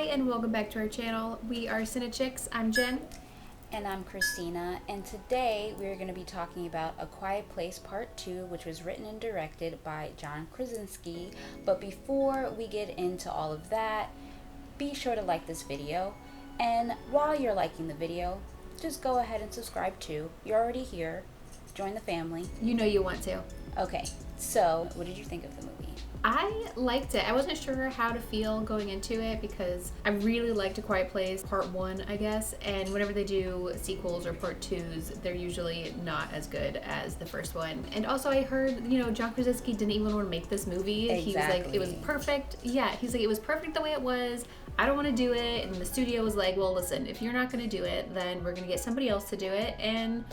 and welcome back to our channel. We are CineChix. I'm Jen. And I'm Christina, and today we're going to be talking about A Quiet Place Part 2, which was written and directed by John Krasinski. But before we get into all of that, be sure to like this video. And while you're liking the video, just go ahead and subscribe too. You're already here. Join the family. You know you want to. Okay, so what did you think of the movie? I liked it. I wasn't sure how to feel going into it because I really liked A Quiet Place Part 1, I guess. And whenever they do sequels or Part 2s, they're usually not as good as the first one. And also I heard, John Krasinski didn't even want to make this movie. Exactly. He was like, it was perfect. Yeah, he's like, it was perfect the way it was. I don't want to do it. And the studio was like, well, listen, if you're not going to do it, then we're going to get somebody else to do it. And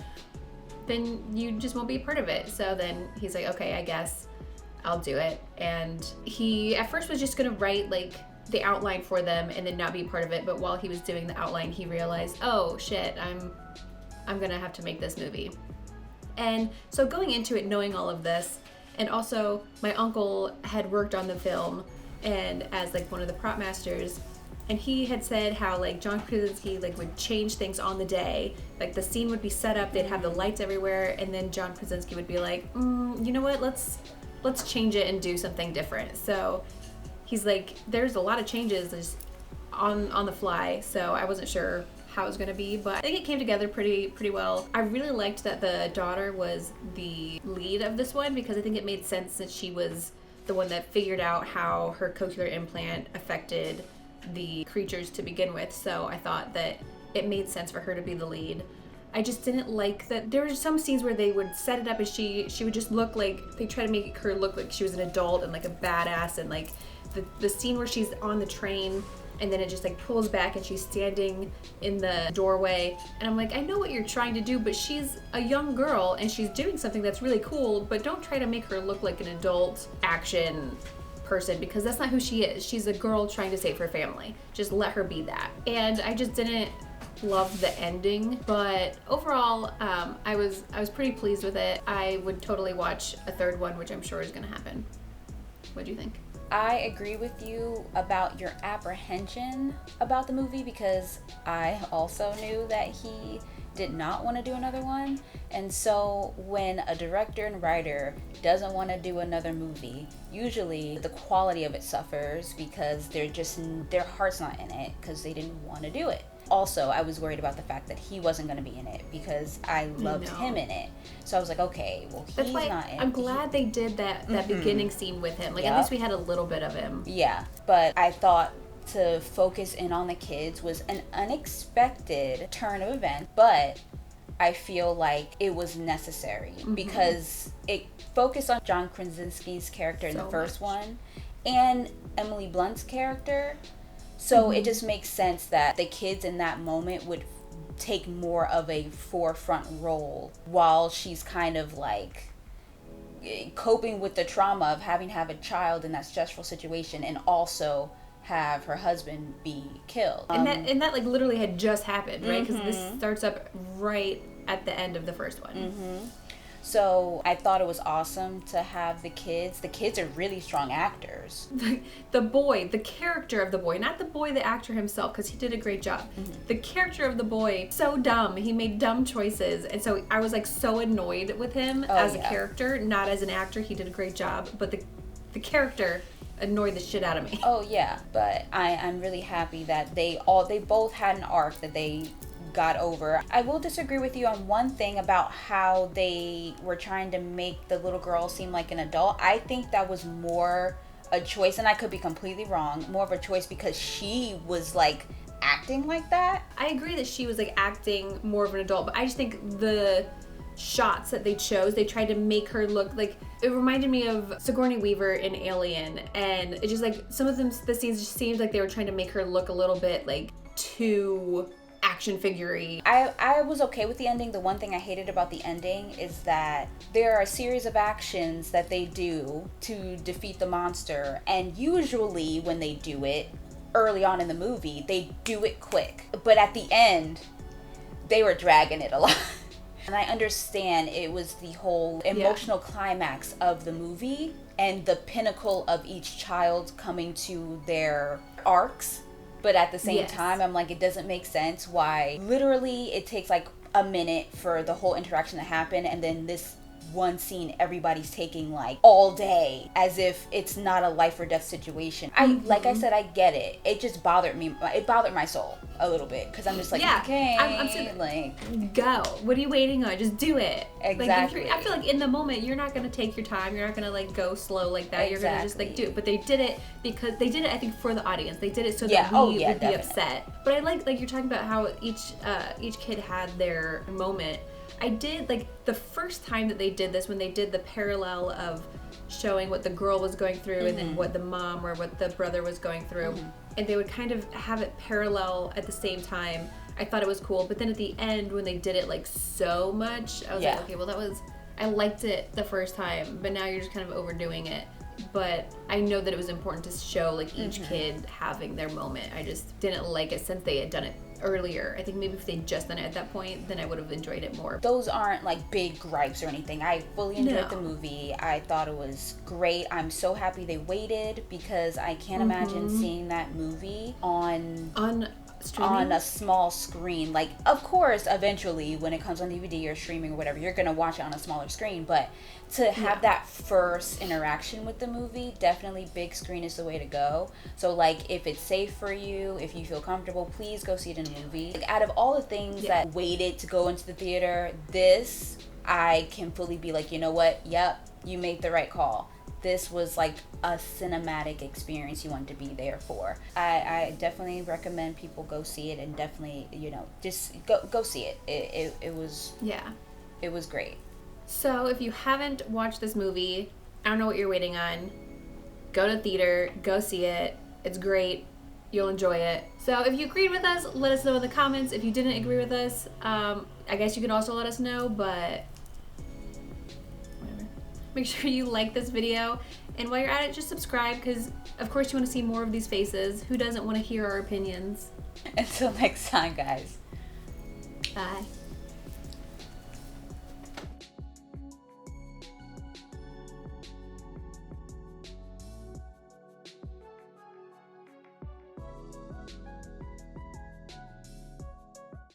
then you just won't be a part of it. So then he's like, okay, I guess I'll do it. And he at first was just gonna write like the outline for them and then not be part of it, but while he was doing the outline he realized, oh shit, I'm gonna have to make this movie. And so going into it knowing all of this, and also my uncle had worked on the film and as like one of the prop masters, and he had said how like John Krasinski like would change things on the day. Like the scene would be set up, they'd have the lights everywhere, and then John Krasinski would be like, you know what, let's change it and do something different. So he's like, there's a lot of changes just on the fly, so I wasn't sure how it was gonna be, but I think it came together pretty well. I really liked that the daughter was the lead of this one because I think it made sense since she was the one that figured out how her cochlear implant affected the creatures to begin with, so I thought that it made sense for her to be the lead. I just didn't like that there were some scenes where they would set it up and she would just look like, they try to make her look like she was an adult and like a badass, and like the scene where she's on the train and then it just like pulls back and she's standing in the doorway, and I'm like, I know what you're trying to do, but she's a young girl and she's doing something that's really cool, but don't try to make her look like an adult action person because that's not who she is. She's a girl trying to save her family. Just let her be that. And I just didn't love the ending, but overall I was pretty pleased with it. I would totally watch a third one, which I'm sure is going to happen. What do you think? I agree with you about your apprehension about the movie because I also knew that he did not want to do another one. And so when a director and writer doesn't want to do another movie, usually the quality of it suffers because their heart's not in it because they didn't want to do it. Also, I was worried about the fact that he wasn't going to be in it because I loved him in it. So I was like, okay, well, he's not in it. I'm glad they did that beginning scene with him. Like, at least we had a little bit of him. Yeah, but I thought to focus in on the kids was an unexpected turn of events, but I feel like it was necessary because it focused on John Krasinski's character in the first one and Emily Blunt's character. So it just makes sense that the kids in that moment would take more of a forefront role while she's kind of like coping with the trauma of having to have a child in that stressful situation and also have her husband be killed. And that like literally had just happened, right? Because this starts up right at the end of the first one. So I thought it was awesome to have the kids. The kids are really strong actors. The boy, the character of the boy, not the boy, the actor himself, because he did a great job. The character of the boy, so dumb. He made dumb choices. And so I was like so annoyed with him as a character, not as an actor. He did a great job. But the character annoyed the shit out of me. Oh yeah, but I'm really happy that they both had an arc that they got over. I will disagree with you on one thing about how they were trying to make the little girl seem like an adult. I think that was more a choice, and I could be completely wrong, more of a choice because she was like acting like that. I agree that she was like acting more of an adult, but I just think the shots that they chose, they tried to make her look like, it reminded me of Sigourney Weaver in Alien, and it just like some of them, the scenes just seemed like they were trying to make her look a little bit like too action figure-y. I was okay with the ending. The one thing I hated about the ending is that there are a series of actions that they do to defeat the monster, and usually when they do it early on in the movie, they do it quick. But at the end, they were dragging it a lot. And I understand it was the whole emotional climax of the movie and the pinnacle of each child coming to their arcs But at the same Yes. time, I'm like, it doesn't make sense why literally it takes like a minute for the whole interaction to happen, and then this one scene everybody's taking like all day as if it's not a life or death situation. Like I said, I get it. It just bothered me. It bothered my soul a little bit because I'm just like, okay, I'm saying, like, go. What are you waiting on? Just do it. Exactly. Like, I feel like in the moment you're not gonna take your time. You're not gonna like go slow like that. You're gonna just like do it. But they did it because they did it. I think for the audience. They did it so that we would be definitely upset. But I like you're talking about how each kid had their moment. I did, like, the first time that they did this, when they did the parallel of showing what the girl was going through and then what the mom or what the brother was going through, and they would kind of have it parallel at the same time. I thought it was cool, but then at the end, when they did it, like, so much, I was like, okay, well, I liked it the first time, but now you're just kind of overdoing it. But I know that it was important to show, like, each kid having their moment. I just didn't like it since they had done it earlier. I think maybe if they'd just done it at that point, then I would have enjoyed it more. Those aren't like big gripes or anything. I fully enjoyed the movie. I thought it was great. I'm so happy they waited because I can't imagine seeing that movie on a small screen. Like, of course, eventually when it comes on DVD or streaming or whatever, you're gonna watch it on a smaller screen, but to have that first interaction with the movie, definitely big screen is the way to go. So like, if it's safe for you, if you feel comfortable, please go see it in a movie. Like, out of all the things that waited to go into the theater, this, I can fully be like, you know what, yep, you made the right call. This was like a cinematic experience you want to be there for. I definitely recommend people go see it, and definitely, you know, just go see it. It was great. So if you haven't watched this movie, I don't know what you're waiting on. Go to theater, go see it. It's great. You'll enjoy it. So if you agreed with us, let us know in the comments. If you didn't agree with us, I guess you can also let us know, but whatever. Make sure you like this video. And while you're at it, just subscribe, because of course you want to see more of these faces. Who doesn't want to hear our opinions? Until next time, guys. Bye.